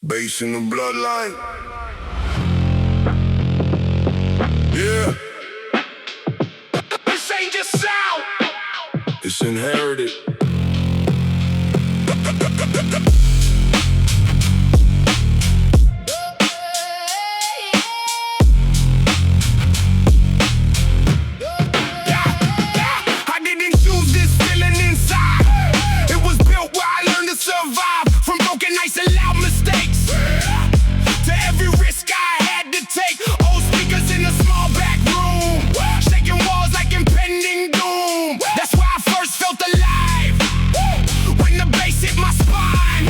Bass in the bloodline. Yeah. This ain't just sound. It's inherited. I didn't choose this feeling inside. It was built where I learned to survive from broken nights and loud mistakes. To every risk I had to take. Old speakers in a small back room, shaking walls like impending doom. That's where I first felt alive, when the bass hit my spine.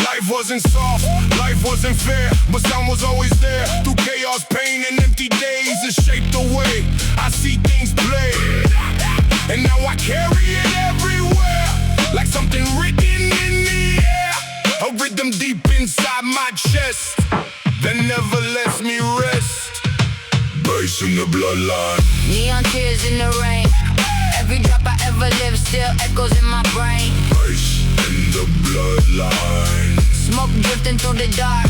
Life wasn't soft, life wasn't fair, but sound was always there. Through chaos, pain, and empty days, it shaped the way I see things play. And now I carry it everywhere, like something written in the air. A rhythm deep inside my chest that never lets me rest. Bass in the bloodline. Neon tears in the rain. Every drop I ever lived still echoes in my brain. Bass in the bloodline. Smoke drifting through the dark.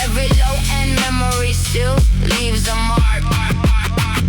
Every low-end memory still leaves a mark.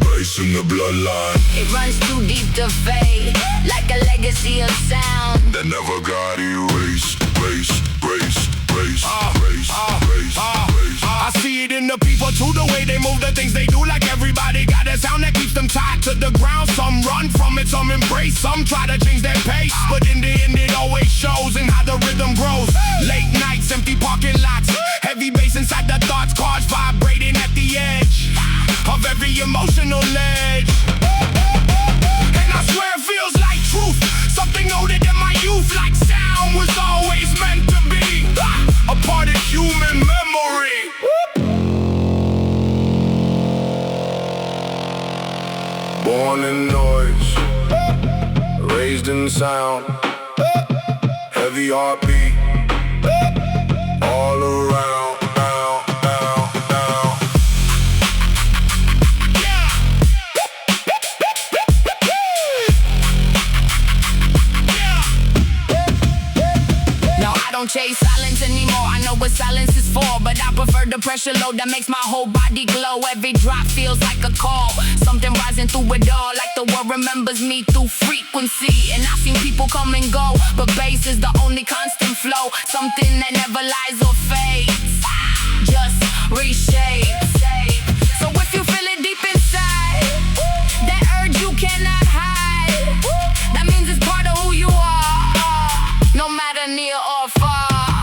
Bass in the bloodline. It runs too deep to fade, like a legacy of sound that never got erased. Bass, bass, bass, bass, bass, bass. I see it in the people too, the way they move, the things they do. Like everybody got a sound that keeps them tied to the ground. Some run from it, some embrace, some try to change their pace. But in the end it always shows in how the rhythm grows. Late nights, empty parking lots, heavy bass inside the thoughts, cars vibrating at the edge of every emotional ledge. And I swear it feels like truth, something older than my youth. Like sound was always meant to be a part of human memory. Born in noise, raised in sound, heavy heartbeat, all around, down, down, down. Now I don't chase silence anymore, I know what silence is for. But I prefer the pressure load that makes my whole body glow. Every drop feels like a call, something rising through it all. Like the world remembers me through frequency. And I've seen people come and go, but bass is the only constant flow. Something that never lies or fades, just reshapes. So if you feel it deep inside, that urge you cannot hide, that means it's part of who you are, no matter near or far.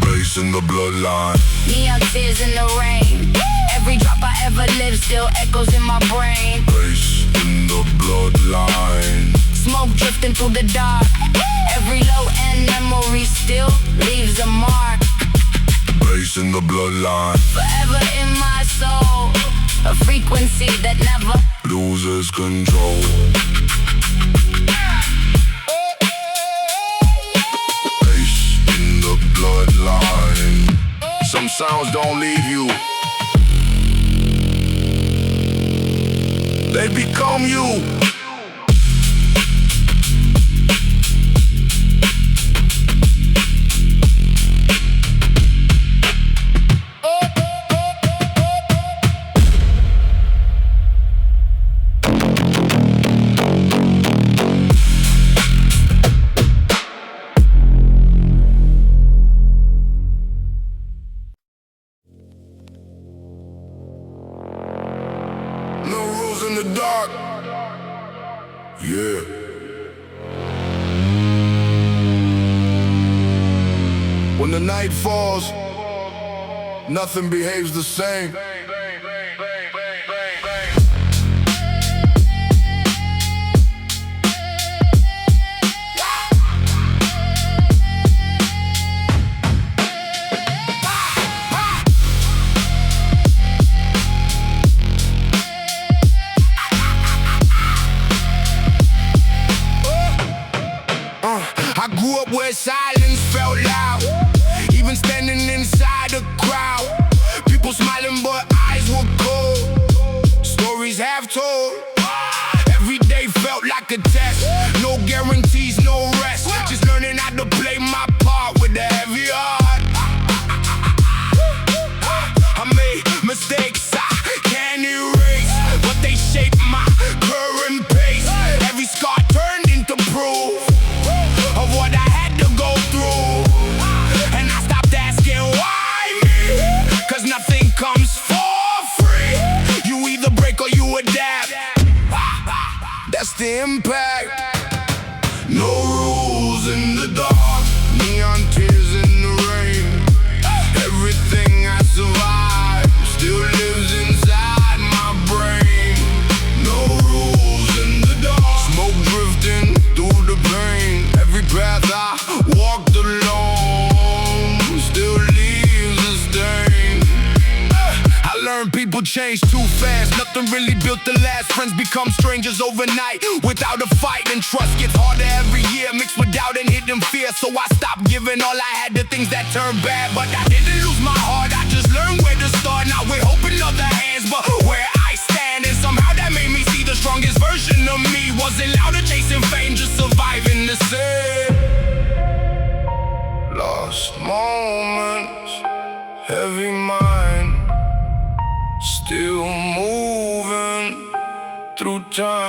Bass in the bloodline. Neon tears in the rain. Every drop I ever lived still echoes in my brain. Bass in the bloodline. Smoke drifting through the dark. Every low-end memory still leaves a mark. Bass in the bloodline. Forever in my soul, a frequency that never loses control. Bass in the bloodline. Some sounds don't leave you, they become you. No rules in the dark. Yeah. When the night falls, nothing behaves the same. I grew up where silence felt loud, even standing inside a crowd. People smiling but eyes were cold, stories half told. Every day felt like a test, no guarantees, no rest. Just learning how to play my part with a heavy heart. Some people change too fast, nothing really built to last. Friends become strangers overnight without a fight, and trust gets harder every year, mixed with doubt and hidden fear. So I stopped giving all I had to things that turned bad, but I didn't lose my heart, I just learned where to start. Now we're hoping other hands, but where I stand, and somehow that made me see the strongest version of me. Wasn't loud or chasing fame, just surviving the same. Lost moments, heavy mind, still moving through time.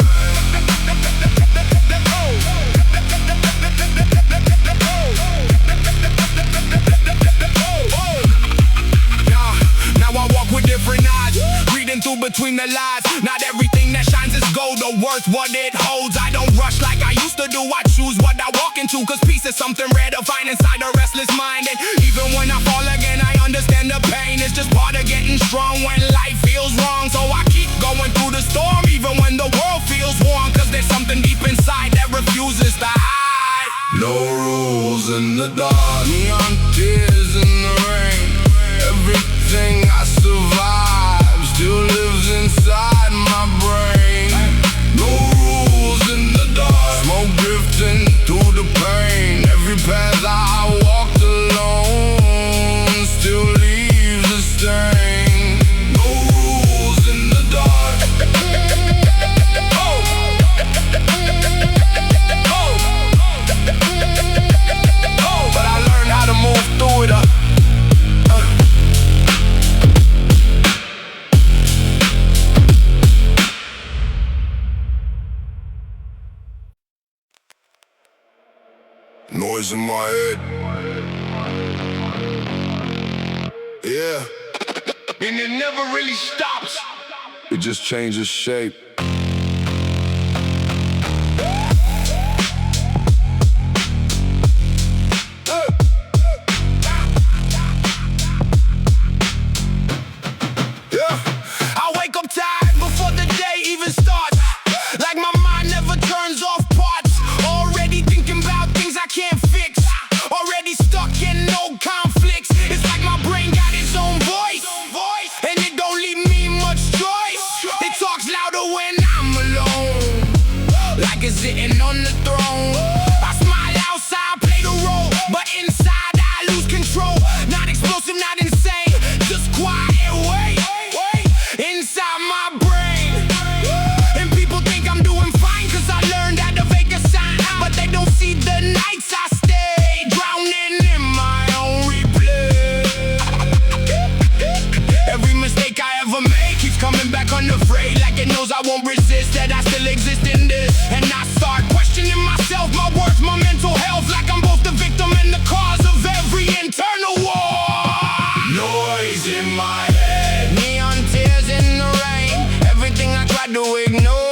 Now I walk with different eyes, reading through between the lies. Not everything that shines is gold or worth what it holds. I don't rush like I used to do, I choose what I walk into, cause peace is something rare to find inside a restless mind. And even when I fall again, I understand the pain. It's just part of getting strong when life feels wrong. So I keep going through the storm, even when the world feels warm, cause there's something deep inside that refuses to hide. No rules in the dark, neon tears in the rain. Everything I survive still lives inside my brain. No rules in the dark, smoke drifting through the pain. Every path I walked alone still leaves a stain. No rules in the dark. But I learned how to move through it. Noise in my head. Yeah. And it never really stops. It just changes shape. Yeah. I wake up tired before the day even starts. Like my mind never turns off parts. Already thinking about things I can't fix. Already stuck in old conflicts. It's like my brain got its own voice, and it don't leave me much choice. It talks louder when I'm alone, like it's sitting on the throne. I smile outside, play the role, but inside I lose control. Not explosive, not insane, just quiet, wait inside my brain. And people think I'm doing fine, cause I learned how to fake a sign. But they don't see the nights I stay drowning in my own replay. Every mistake I ever make keeps coming back unafraid, like it knows I won't resist, that I still exist in this. And I start questioning myself, my worth, my mental health, like I'm both the victim and the cause of every internal war. Noise in my head, neon tears in the rain. Everything I tried to ignore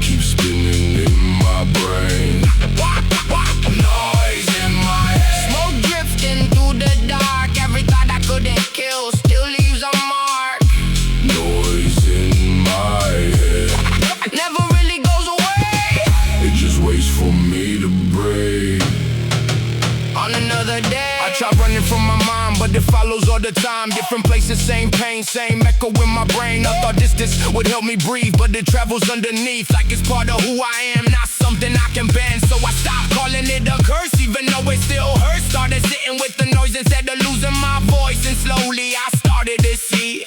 keeps spinning in my brain. Noise in my head, smoke drifting through the dark. Every thought I couldn't kill still leaves a mark. Noise in my head, it never really goes away. It just waits for me to break. On another day, I try running from my mind, but it follows all the time. Different places, same pain, same echo in my brain. I thought distance would help me breathe, but it travels underneath, like it's part of who I am, not something I can bend. So I stopped calling it a curse, even though it still hurts. Started sitting with the noise instead of losing my voice, and slowly I started to see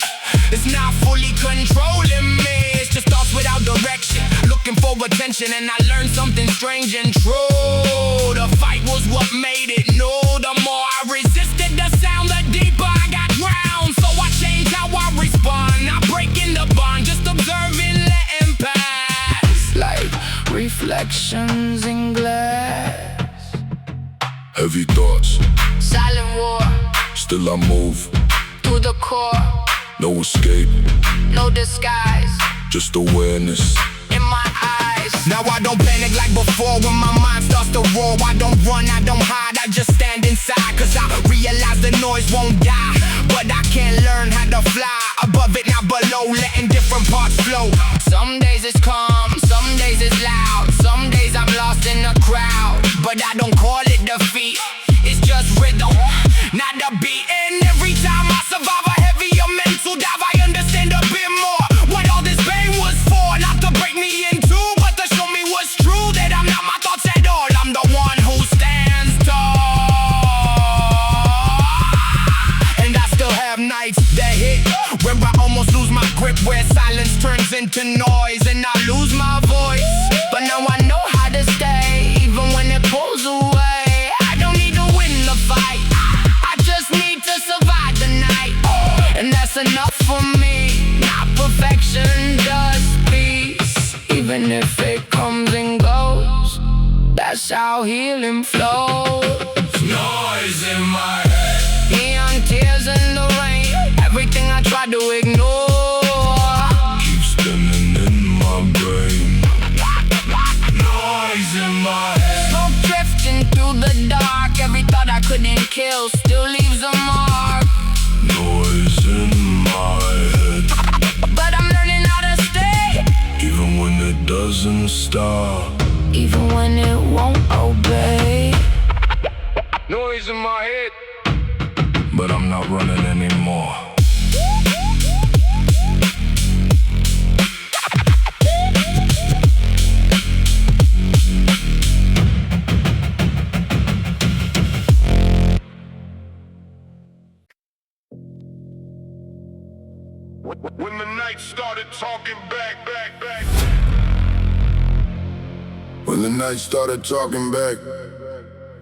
it's not fully controlling me. It's just thoughts without direction, looking for attention, and I learned something strange and true. The fight was what made it new. The more I resisted the sound, the deeper I got drowned. So I changed how I respond, not breaking the bond, just observing, letting pass, like reflections in glass. Heavy thoughts, silent war, still I move through the core. No escape, no disguise, just awareness in my eyes. Now I don't panic like before when my mind starts to roar. I don't run, I don't hide, I just stand inside, cause I realize the noise won't die, but I can't learn how to fly above it, not below, letting different parts flow. Some days it's calm, some days it's loud, some days I'm lost in the crowd, but I don't call it defeat, it's just rhythm, not a beat. And every time I survive a heavier mental dive, where silence turns into noise and I lose my voice. But now I know how to stay, even when it pulls away. I don't need to win the fight, I just need to survive the night. And that's enough for me, not perfection, just peace. Even if it comes and goes, that's how healing flows. Noise in my head, Neon tears in the rain, everything I tried to ignore keeps spinning in my brain. Noise in my head, smoke drifting through the dark, every thought I couldn't kill still leaves a mark. noise in my head, But I'm learning how to stay, even when it doesn't stop. even when it won't obey. Noise in my head, But I'm not running anymore. When the night started talking back. When the night started talking back,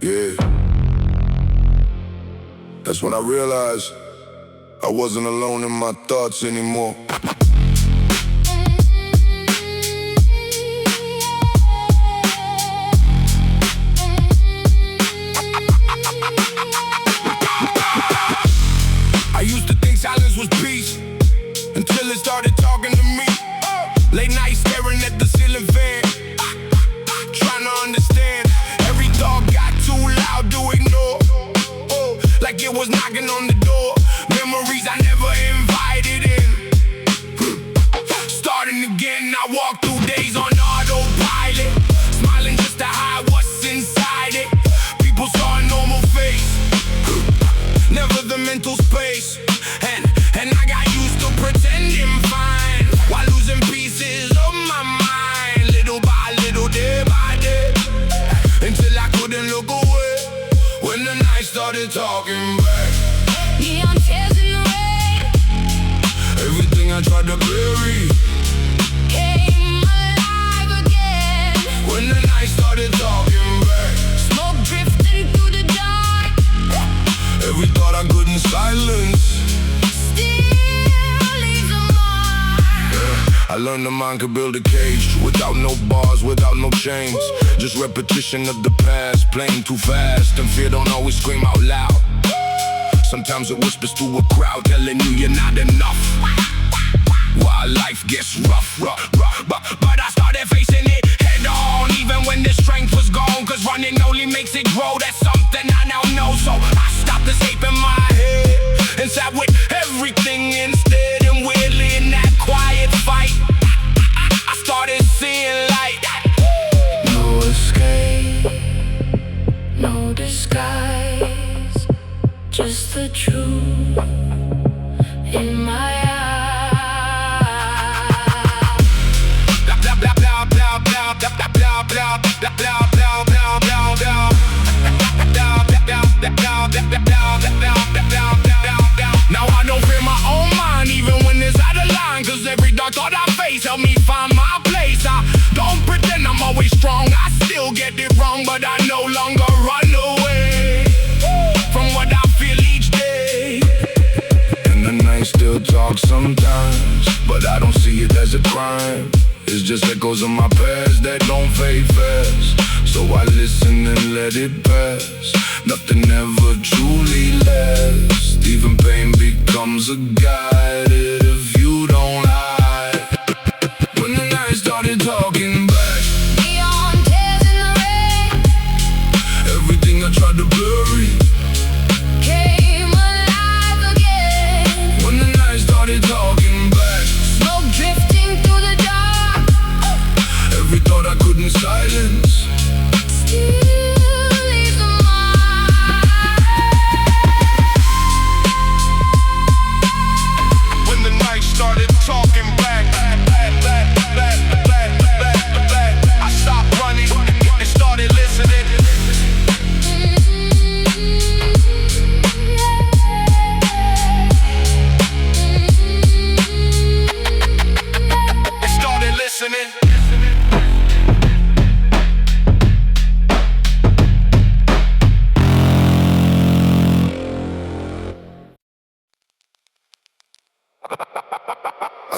yeah, that's when I realized I wasn't alone in my thoughts anymore. I used to think silence was peace, until it started talking to me. Late night staring at the ceiling fan, trying to understand. Every thought got too loud to ignore, like it was knocking on the door. Memories I never invited in. Starting again, I walk through days on autopilot, smiling just to hide what's inside it. People saw a normal face, never the mental space. And I got used to pretending fine, while losing pieces of my mind, little by little, day by day, until I couldn't look away when the night started talking back. Neon tears in the rain, Everything I tried to bury, came alive again when the night started talking back. Smoke drifting through the dark, Every thought I couldn't silence. still leaves a mark. I learned the mind could build a cage without no bars, without no chains. Just repetition of the past, playing too fast, and fear don't always scream out loud. Sometimes it whispers through a crowd, telling you you're not enough. While life gets rough, but I started facing it head on, even when the strength was gone. Cause running only makes it grow, that's something I now know. So I stopped escaping my head and sat with everything instead. And weirdly in that quiet fight, I started seeing light. No escape, no disguise, just the truth in my eyes. Now I don't fear my own mind, even when it's out of line. Cause every dark thought I face help me find my place. I don't pretend I'm always strong, I still get it wrong, but I no longer run away from what I feel each day. And the night still talks sometimes, but I don't see it as a crime. It's just echoes of my past that don't fade fast. So I listen and let it pass. Nothing ever truly lasts. Even pain becomes a guide if you don't hide. When the night started talking back, Neon tears in the rain, everything I tried to bury, came alive again. when the night started talking back, Smoke drifting through the dark, every thought I couldn't silence. still leaves a mark. When the night started talking back, I stopped running and started listening.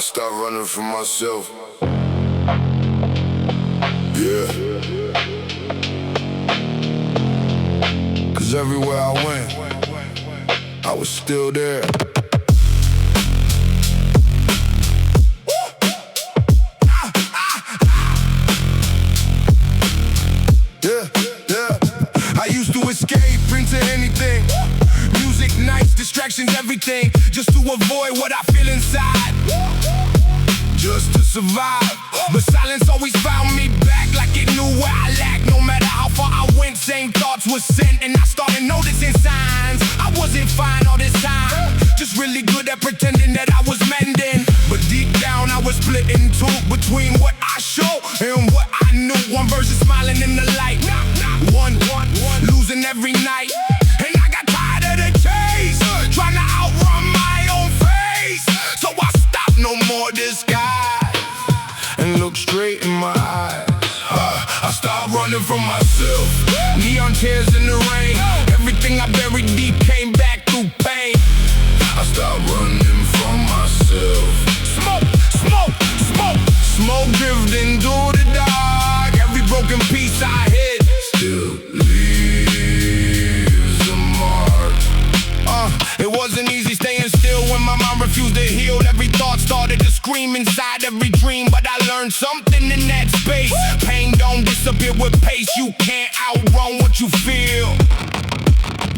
stopped running from myself. Yeah. Cause everywhere I went, I was still there. I used to escape into anything. Music, nights, distractions, everything. Just to avoid what I feel inside. Just to survive. But silence always found me back, like it knew where I lacked. No matter how far I went, same thoughts were sent. And I started noticing signs. I wasn't fine all this time, just really good at pretending that I was mending. But deep down I was split in two, between what I show and what I knew. One version smiling in the light, one losing every night. And I got tired of the chase, trying to outrun my own face. So I stopped, no more disguise, and look straight in my eyes. I stopped running from myself. Neon tears in the rain. Everything I buried deep came back through pain. I stopped running from myself. Smoke, smoke, smoke. Smoke drifting through the dark. Every broken piece I hit still leaves a mark. It wasn't easy staying still when my mind refused to heal. Every thought started to scream inside every dream. But I learned something in that space. Pain don't disappear with pace. You can't outrun what you feel.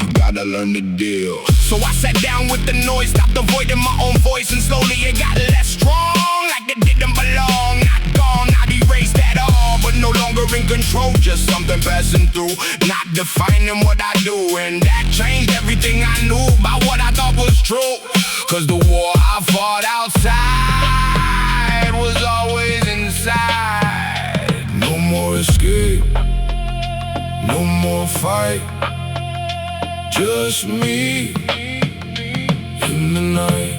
You gotta learn the deal. So I sat down with the noise, stopped avoiding my own voice. And slowly it got less strong, like it didn't belong. Not gone, not erased at all, but no longer in control. Just something passing through, not defining what I do. And that changed everything I knew about what I thought was true. Cause the war I fought outside was always inside. No more escape, no more fight. Just me in the night.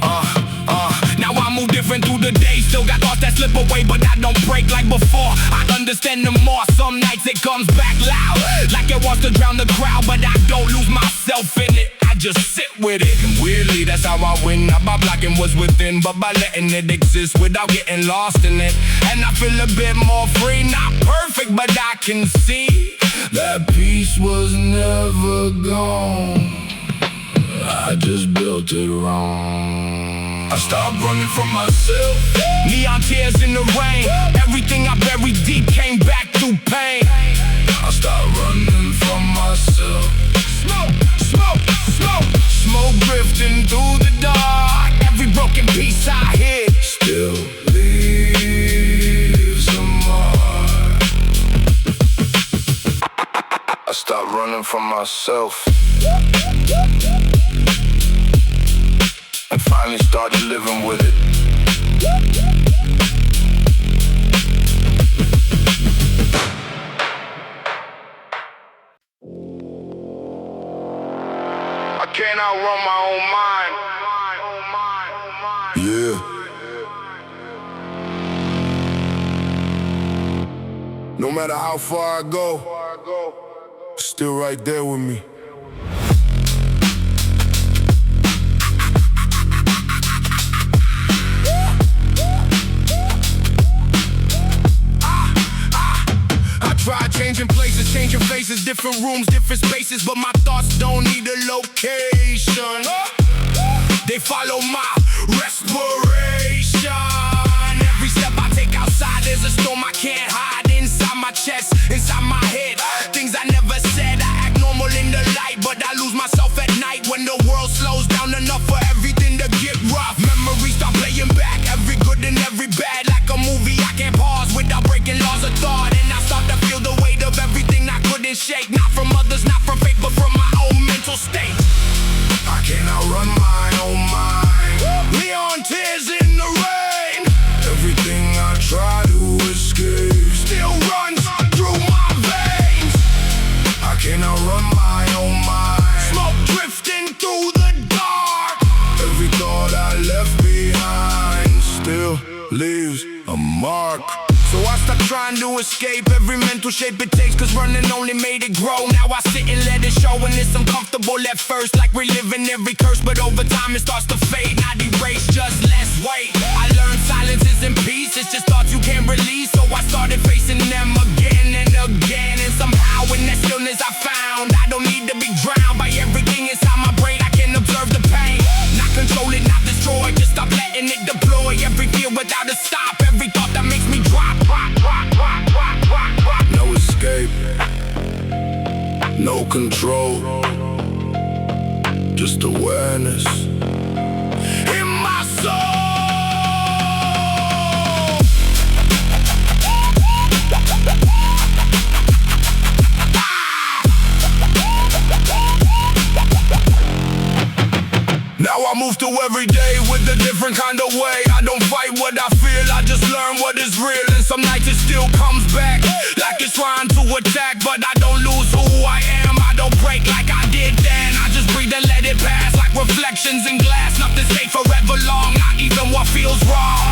Now I move different through the day. Still got thoughts that slip away, but I don't break like before. I understand them more. Some nights it comes back loud, like it wants to drown the crowd. But I don't lose myself in it, I just sit with it. And weirdly, that's how I win. Not by blocking what's within, but by letting it exist without getting lost in it. And I feel a bit more free. Not perfect, but I can see that peace was never gone. I just built it wrong. I stopped running from myself. Neon tears in the rain. Everything I buried deep came back through pain. I stopped running from myself. Smoke, smoke, smoke. Smoke drifting through the dark. Every broken piece I hit still leaves a mark. I stopped running from myself and finally started living with it. I can't outrun my own mind. Yeah. No matter how far I go, still right there with me. Tried changing places, changing faces, different rooms, different spaces, but my thoughts don't need a location. They follow my respiration. Every step I take outside is a storm I can't hide. Inside my chest, inside my head, things I never said. I act normal in the light, but I lose myself at night when the world slows down enough for everything to get rough. Memories start playing back, every good and every bad. Like a movie, I can't pause without breaking laws of thought. And I start to feel the weight of everything I couldn't shake. Not from others, not from fate, but from my own mental state. I can't outrun my own mind. Neon tears in the rain. Everything I try to escape still runs through my veins. I can't outrun my own mind. Smoke drifting through the dark. Every thought I left behind still leaves a mark. So I stopped trying to escape every mental shape it takes, cause running only made it grow. Now I sit and let it show, and it's uncomfortable at first, like reliving every curse. But over time it starts to fade, not erase, just less weight. I learned silence silence isn't peace, it's just thoughts you can't release. So I started facing them again and again. And somehow in that stillness I found I don't need to be drowned by everything inside my brain. I can observe the pain, not control it, not destroy. Just stop letting it deploy. Every fear without a stop, every thought that makes me drop. No escape, no control, just awareness In my soul. Now I move through every day with a different kind of way. I don't fight what I feel, I just learn what is real. And some nights it still comes back like it's trying to attack. But I don't lose who I am, I don't break like I did then. I just breathe and let it pass like reflections in glass. Nothing stays forever long, not even what feels wrong.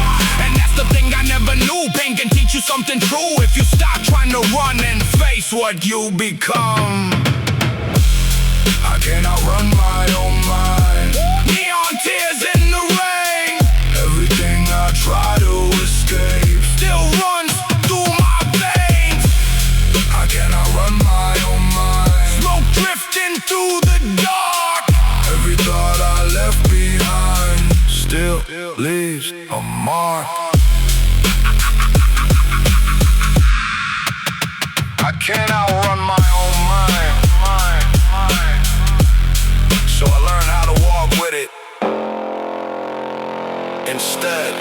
And that's the thing I never knew, pain can teach you something true if you stop trying to run and face what you become. I cannot run my own mind. Neon tears in the rain, Everything I try to escape still runs through my veins. I cannot run my own mind. Smoke drifting through the dark. Every thought I left behind still leaves a mark. I cannot run my own mind. So I learned how to walk with it instead.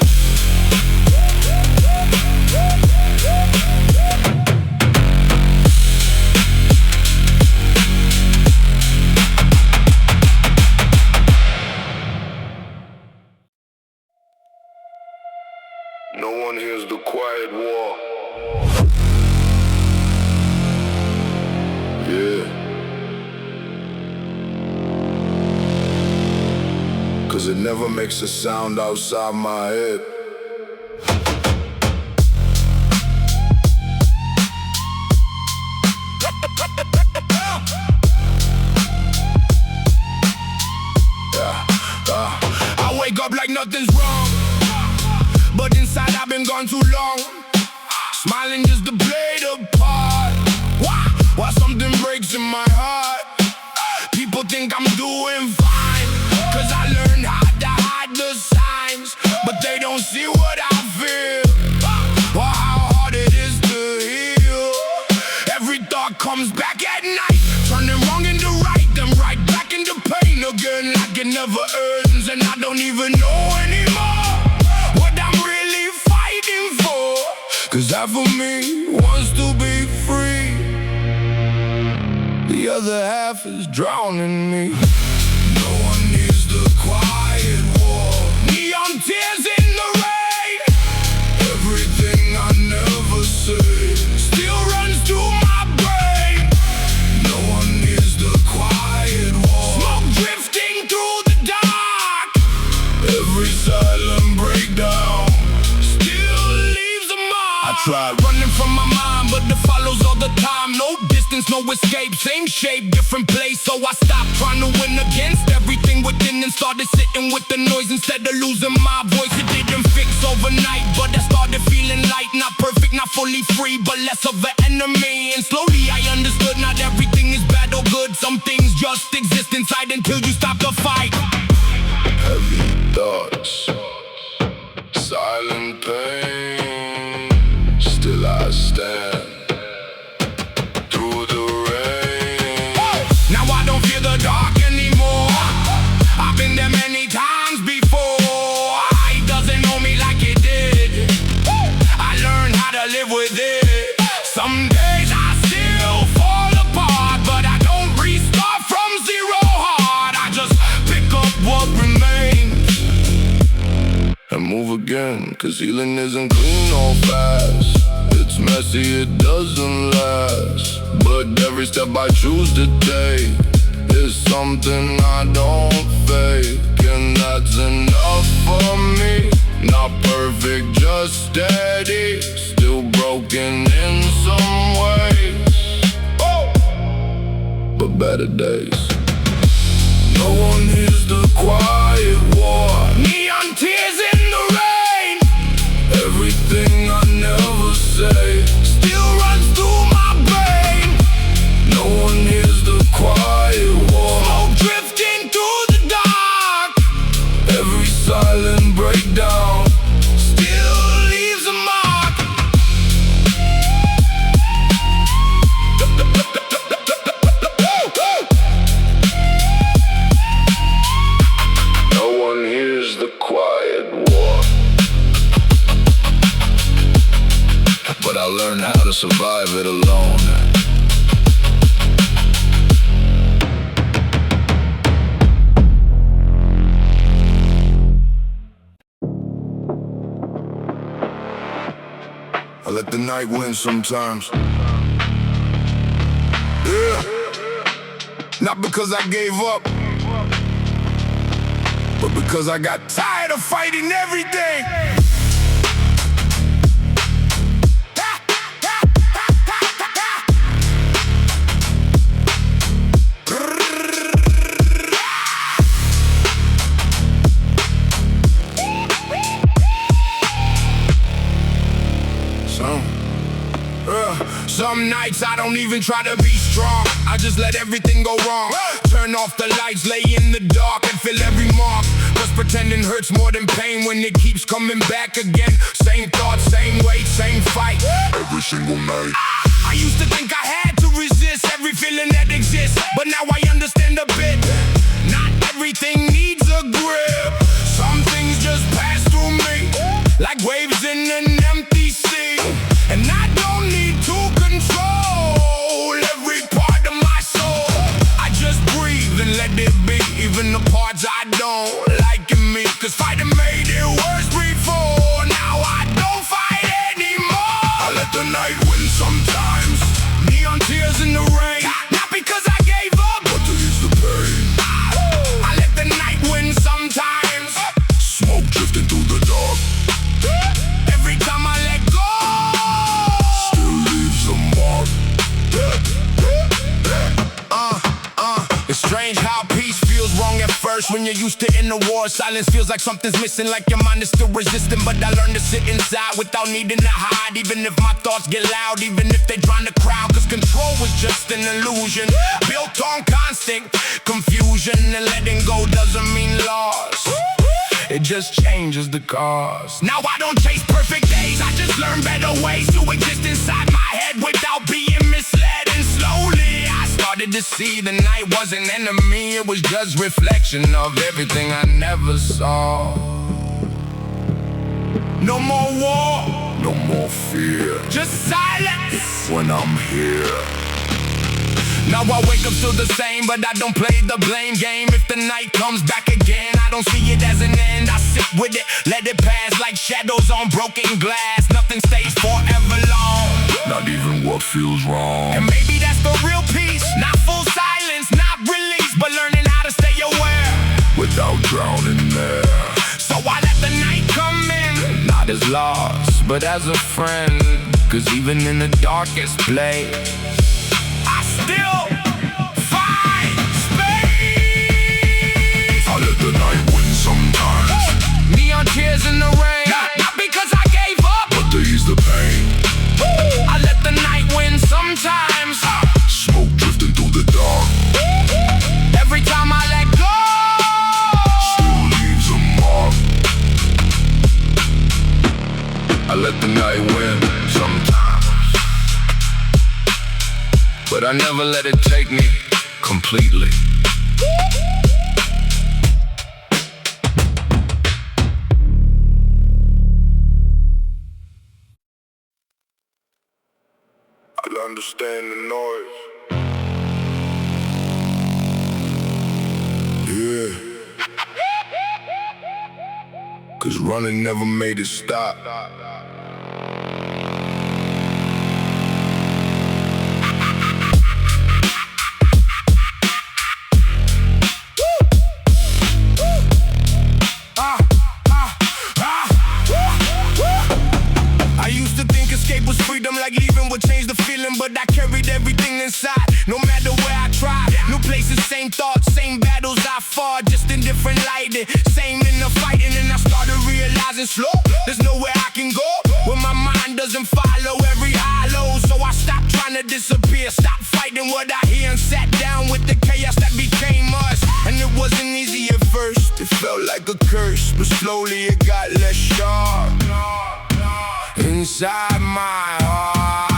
No one hears the quiet war. Yeah. 'Cause it never makes a sound outside my head. I wake up like nothing's wrong, but inside I've been gone too long. Smiling just to play the part. While something breaks in my heart, people think I'm doing fine, 'cause I learned how to hide the signs, but they don't see what I feel, or how hard it is to heal. Every thought comes back at night, turning wrong into right, then right back into pain again, like it never ends. And I don't even know anymore what I'm really fighting for, 'cause half of me wants to be free, the other half is drowning me. No one needs the quiet war. Neon tears in the rain, Everything I never say still runs through my brain. No one needs the quiet war. Smoke drifting through the dark, Every silent breakdown still leaves a mark. I tried Running from my mind, but it follows all the time. No distance, no escape, same shape, different place. So I stopped trying to win against everything within and started sitting with the noise instead of losing my voice. It didn't fix overnight, but I started feeling light. Not perfect, not fully free, but less of an enemy. And slowly I understood not everything is bad or good. Some things just exist inside until you stop the fight. heavy thoughts, silent pain. Still I stand through the rain. Now I don't fear the dark anymore. I've been there many times before. It doesn't know me like it did. I learned how to live with it. Some days I still fall apart, but I don't restart from zero hard. I just pick up what remains And move again, 'cause healing isn't clean or fast. It's messy, it doesn't last. But every step I choose to take is something I don't fake. And that's enough for me. Not perfect, just steady. Still broken in some ways, but better days. No one hears the quiet war. Neon tears in the rain, to survive it alone. I let the night win sometimes. Yeah. Not because I gave up, but because I got tired of fighting every day. Some nights I don't even try to be strong. I just let everything go wrong. Turn off the lights, lay in the dark and feel every mark. Cause pretending hurts more than pain when it keeps coming back again. Same thoughts, same weight, same fight. Every single night. I used to think I had to resist every feeling that exists, but now I understand a bit. Not everything needs a grip. Some things just pass through me like waves in an empty sea. And I don't need to control every part of my soul. I just breathe and let it be, even the parts I don't like in me. Cause fighting made it worse before. Now I don't fight anymore. I let the night win sometimes. Neon tears in the rain. Not because I gave up, but to ease the pain. I let the night win sometimes. Smoke drifting through the dark. Every time I let go, it's strange how peace feels wrong at first when you're used to inner war. Silence feels like something's missing, like your mind is still resisting. But I learned to sit inside without needing to hide, even if my thoughts get loud, even if they drown the crowd. Cause control was just an illusion built on constant confusion. And letting go doesn't mean loss, it just changes the cause. Now I don't chase perfect days, I just learn better ways to exist inside my head without being misled. And slowly I started to see the night was an enemy. It was just reflection of everything I never saw. No more war, no more fear, just silence when I'm here. Now I wake up still the same, but I don't play the blame game. If the night comes back again, I don't see it as an end. I sit with it, let it pass like shadows on broken glass. Nothing stays forever long, not even what feels wrong. And maybe that's the real peace, not full silence, not release, but learning how to stay aware without drowning there. So I let the night come in, not as lost, but as a friend. Cause even in the darkest place, I still find space. I let the night win sometimes. Neon tears in the rain. Not because I gave up, but to ease the pain. I let the night win sometimes. Smoke drifting through the dark. Every time I let go, still leaves a mark. I let the night win sometimes, but I never let it take me completely. I understand the noise. Yeah. Cause running never made it stop. Like leaving would change the feeling, but I carried everything inside. No matter where I tried, new places, same thoughts, same battles I fought, just in different lighting. Same in the fighting, and I started realizing slow, there's nowhere I can go when my mind doesn't follow every hollow. So I stopped trying to disappear, stopped fighting what I hear, and sat down with the chaos that became us. And it wasn't easy at first, it felt like a curse, but slowly it got less sharp inside my heart.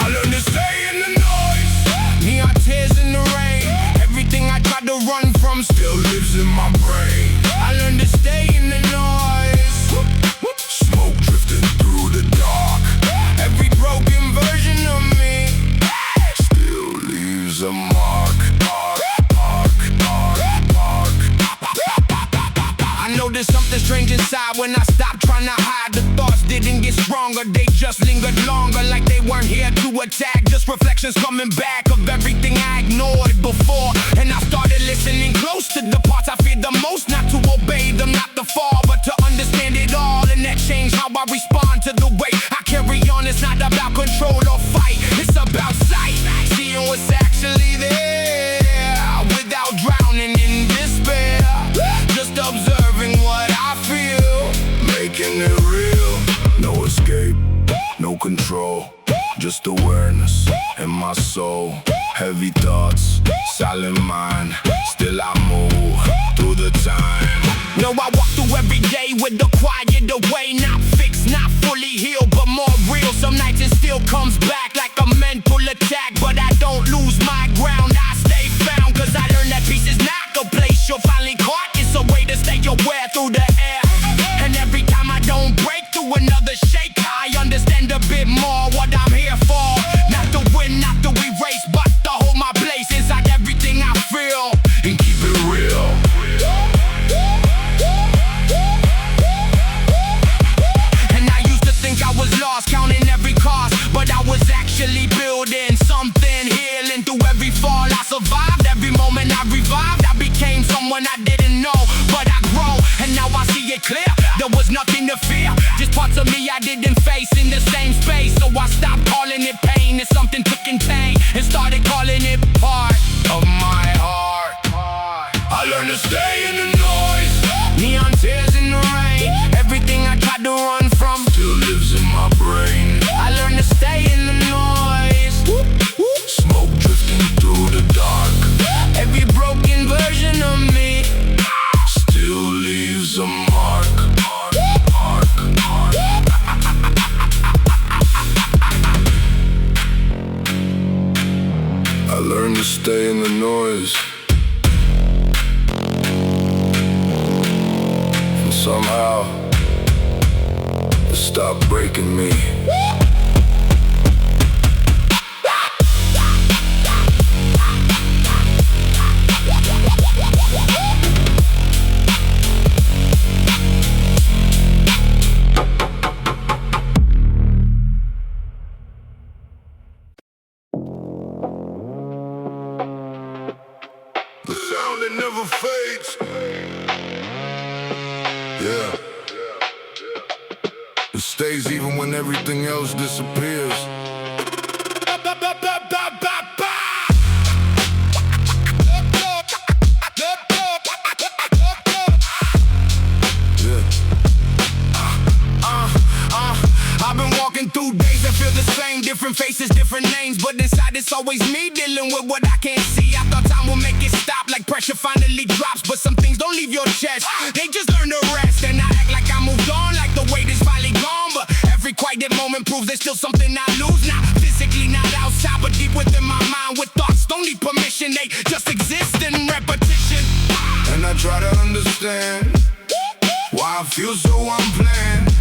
I learned to stay in the noise. Neon tears in the rain. Everything I tried to run from still lives in my brain. I learned to stay in the noise. Smoke drifting through the dark. Every broken verse something strange inside when I stopped trying to hide. The thoughts didn't get stronger, they just lingered longer, like they weren't here to attack. Just reflections coming back of everything I ignored before. And I started listening close to the parts I feared the most. Not to obey them, not to fall, but to understand it all. And that changed how I respond to the way I carry on. It's not about control or fight, it's about sight, seeing what's actually there, without drowning in despair. Just observing what I feel, Making it real. No escape, no control, just awareness in my soul. Heavy thoughts, silent mind, still I move through the time. No, I walk through every day with the quiet away. Not fixed, not fully healed, but more real. Some nights it still comes back like a mental attack, but I don't lose my ground, I stay found. Cause I learned that peace is not the place you're finally caught. It's a way to stay aware through the air. And every time I don't break through another shake, I understand a bit more what I'm here for. Not to win, not to erase, but to hold my place inside everything I feel And keep it real. And I used to think I was lost, counting every cost, but I was actually building something, healing through every fall. I survived every moment I revived. I became someone I didn't know, but I grow, and now I see it clear. There was nothing to fear, just parts of me I didn't face in the same space. So I stopped calling it pain, it's something to contain, and started calling it part of my heart. I learned to stay in the noise, Neon tears in the rain, everything I tried to run from still lives in my brain. I learned to stay in the noise. Smoke drifting through the dark, Every broken version of me still leaves a mark. I learned to stay in the noise, and somehow it stopped breaking me. The sound that never fades. Yeah. It stays even when everything else disappears. I've been walking through days that feel the same, different faces, different names, but inside it's always me dealing with what I can't see. I thought time will make it stop, like pressure finally drops, but some things don't leave your chest, they just learn to rest. And I act like I moved on, like the weight is finally gone, but every quiet moment proves there's still something I lose. Not physically, not outside, but deep within my mind, with thoughts don't need permission, they just exist in repetition. And I try to understand why I feel so unplanned,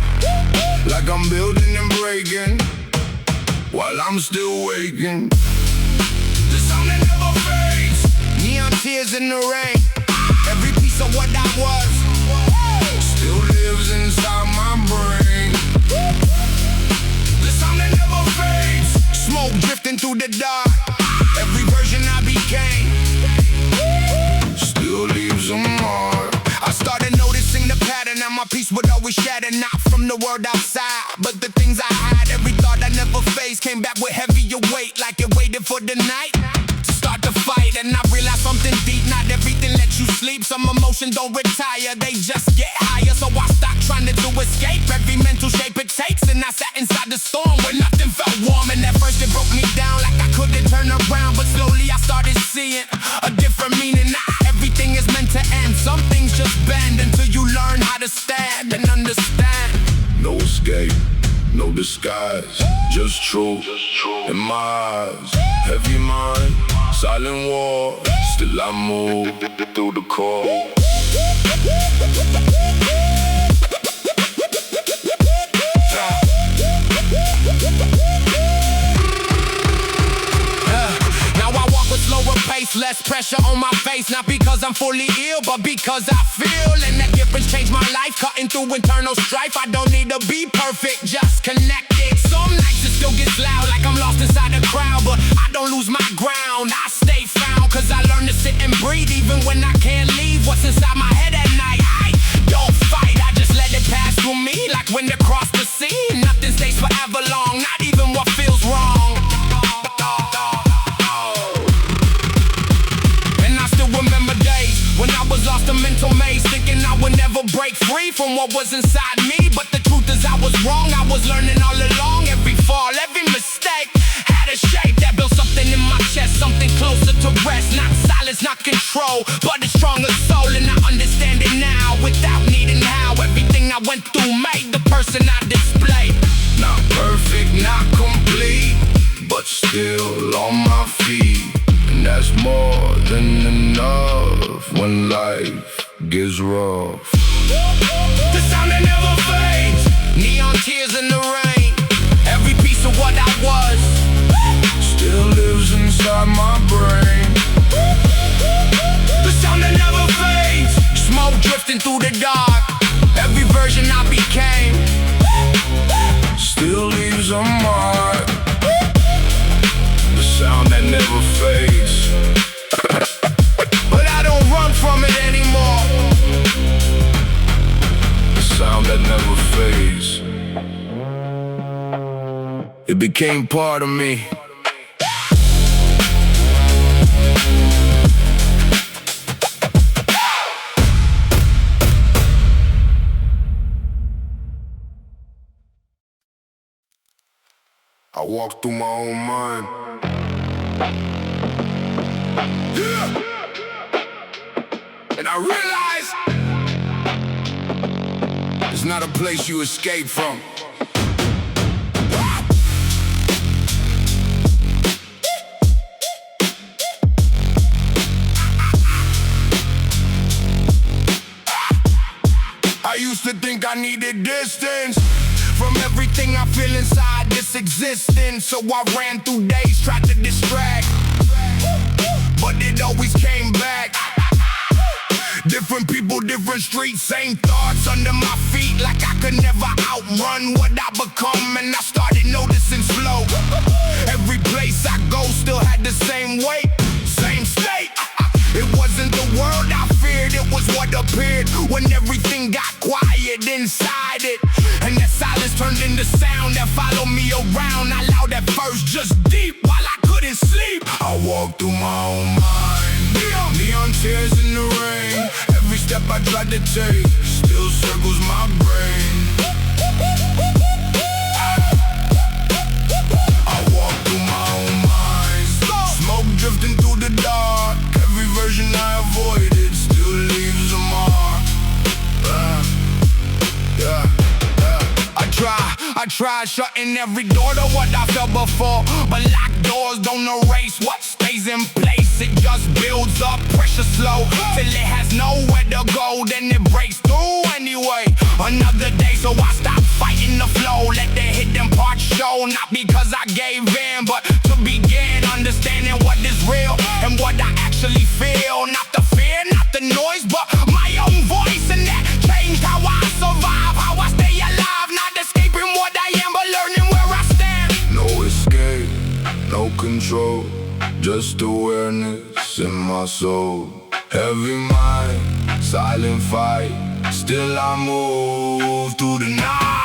like I'm building and breaking while I'm still waking. The sound that never fades, neon tears in the rain, every piece of what I was Still lives inside my brain. the sound that never fades, smoke drifting through the dark, every version I became Still leaves a mark. I started noticing the pattern, and my peace would always shatter, not from the world outside, but the things I hide. Every thought I never faced came back with heavier weight, like it waited for the night to start the fight. And I realized something deep, not everything lets you sleep. Some emotions don't retire, they just get higher. So I stopped trying to do escape every mental shape it takes, and I sat inside the storm where nothing felt warm. And at first it broke me down like I couldn't turn around, but slowly I started seeing a different meaning. Everything is meant to end, some things just bend until you learn how to stand and understand. No escape, no disguise, just truth in my eyes. Heavy mind, silent war, still I move through the cold. Now I walk with slower pace, less pressure on my face. Not because I'm fully ill, but because I feel. And that difference changed my life, cutting through internal strife. I don't need to be perfect, just connected. Some nights it still gets loud, like I'm lost inside the crowd, but I don't lose my ground, I stay found. Cause I learn to sit and breathe, even when I can't leave what's inside my head at night. I don't fight, I just let it pass through me, like wind across the sea. Nothing stays forever long, not even what feels wrong. And I still remember days when I was lost in mental maze, thinking I would never break free from what was inside me. But the truth is I was wrong, I was learning all along. Every fall, every mistake had a shape that built something in my chest, something closer to rest. Not silence, not control, but a stronger soul. And I understand it now, without needing how. Everything I went through made the person I display. Not perfect, not complete, but still on my feet. And that's more than enough when life gets rough. The sound that never fades, neon tears in the rain. Every piece of what I was Still lives inside my brain. the sound that never fades, smoke drifting through the dark. Every version I became Still leaves a mark. The sound that never fades. but I don't run from it anymore. The sound that never fades. It became part of me. I walk through my own mind. Yeah. And I realized It's not a place you escape from. I used to think I needed distance from everything I feel inside this existence. So I ran through days, tried to distract, but it always came back. Different people, different streets, same thoughts under my feet. Like I could never outrun what I become. And I started noticing slow. Every place I go still had the same weight, same state. It wasn't the world I feared, it was what appeared when everything got quiet inside it. And that silence turned into sound that followed me around. Not loud at first, just deep while I couldn't sleep. I walk through my own mind. Neon tears in the rain. Every step I tried to take still circles my brain. I walk through my own mind. Smoke drifting through the dark. Every version I avoided still leaves a mark. I tried shutting every door to what I felt before, but locked doors don't erase what stays in place. It just builds up pressure slow till it has nowhere to go, then it breaks through anyway. Another day, so I stopped fighting the flow, let the hidden parts show. Not because I gave in, but to begin understanding what is real and what I actually feel. Not the fear, not the noise, but my own voice. And that changed how I survive, how I stay alive. Not escaping what I am, but learning where I stand. No escape, no control, just awareness in my soul. Heavy mind, silent fight, still I move through the night.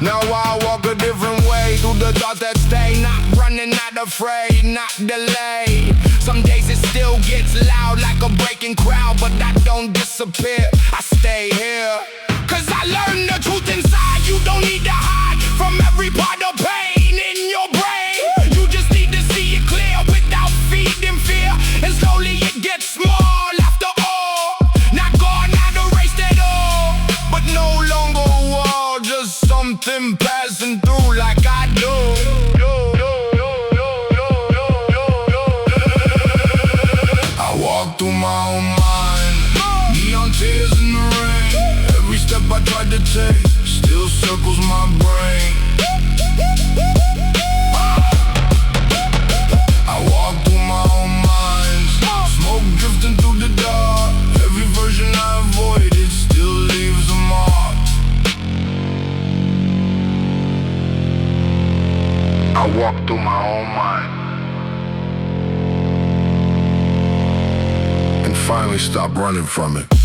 Now I walk a different way through the thoughts that stay. Not running, not afraid, not delayed. Some days it still gets loud like a breaking crowd, but I don't disappear, I stay here. Cause I learned the truth inside. You don't need to hide from every part of pain in your brain. You just need to see it clear without feeding fear. And slowly it gets small after all. Not gone, not erased at all, but no longer a wall, just something passing through like I do. I walk through my own mind. Neon tears tried to take still circles my brain. I walk through my own mind, smoke drifting through the dark. Every version I avoided still leaves a mark. I walk through my own mind and finally stop running from it.